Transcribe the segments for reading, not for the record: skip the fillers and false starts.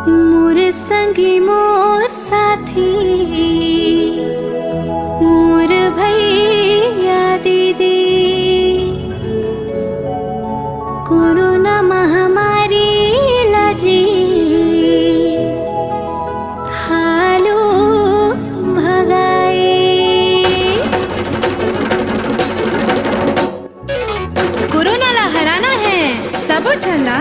मोर संगी मोर साथी मोर भैया दीदी कोरोना महामारी लाजी हालो भगाए। कोरोना ला हराना है सबो झन ला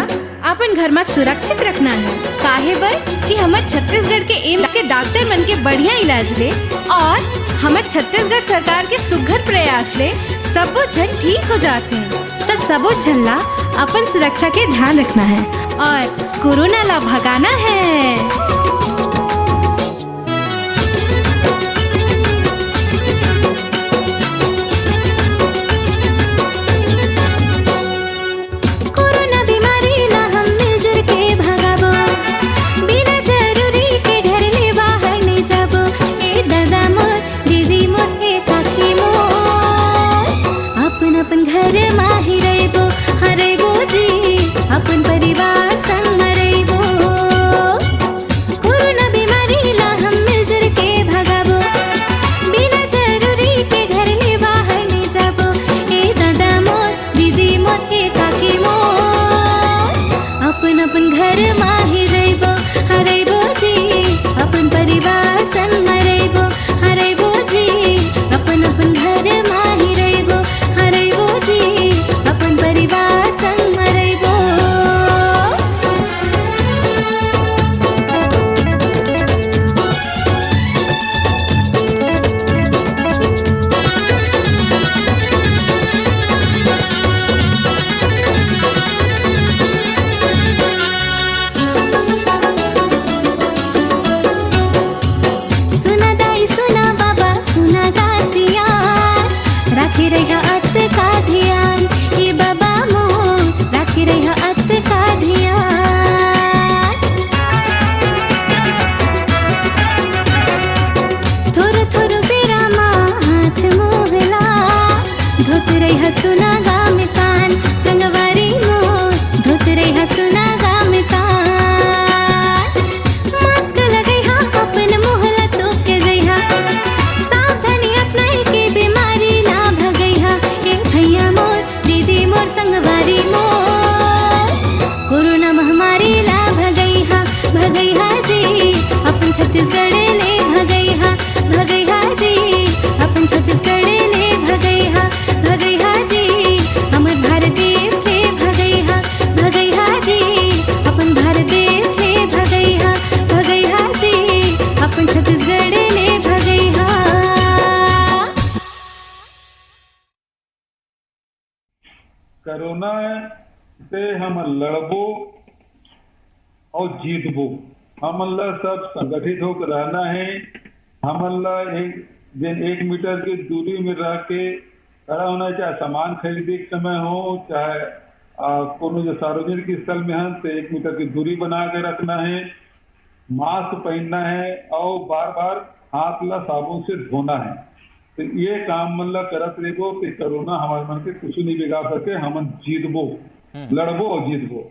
अपन घर में सुरक्षित रखना है। काहे बर कि हमर छत्तीसगढ़ के एम्स के डॉक्टर मन के बढ़िया इलाज ले और हमर छत्तीसगढ़ सरकार के सुघर प्रयास ले सबो जन ठीक हो जाते हैं। तो सबो जन ला अपन सुरक्षा के ध्यान रखना है और कोरोना ला भगाना है। अपन घर माही रहेबो हरेबो जी अपन परिवार संग रहेबो। कोरोना बीमारी ला हम मिलजुल के भगाबो बिना जरूरी के घर ले बाहर नहीं जाबो। ए दादा मोर दीदी मोर ए काकी मोर अपन अपन घर माही रहेबो हरेबो जी अपन परिवार संग रहेबो हरेबो जी अपन अपन घर माही रहेबो हरेबो जी अपन परिवार संग रहेबो। सुना दाई सुना बाबा सुना गासिया राखी रहा अत का ध्यान हे बाबा मोर राखी रहा अत का ध्यान। थोर थोर बेरा माँ हाथ मोहला धोत रहा सुना गाम तान संगवारी मोर धोत रहा सुना गाम तान। मास्क लगई हा अपन मोहला तो के जइहा सावधानी अपनाई के बीमारी ना भगई हा। ए भैया मोर दीदी मोर संगवारी मोर कोरोना महामारी ला भगई हा जी अपन छत्तीसगढ़ ले भगई हा जी अपन छत्तीसगढ़ ले भगई हा जी हमर भारत देश ले भगई हा जी अपन भारत देश ले भगई हा जी अपन छत्तीसगढ़ ले भगई हा। कोरोना से हम लड़बो और जीतबो। हमन ला सब संगठित होकर रहना है। हमन ला एक मीटर की दूरी में रह के खड़ा होना, चाहे सामान खरीदे के समय हो चाहे कोनो जो सार्वजनिक स्थल में है तो 1 मीटर की दूरी बना के रखना है। मास्क पहनना है और बार बार हाथ ला साबुन से धोना है। तो ये काम मन ला करत रहेबो कि कोरोना हमारे मन के कुछ नहीं बिगाड़ सके। हमन जीतबो, लड़बो और जीतबो।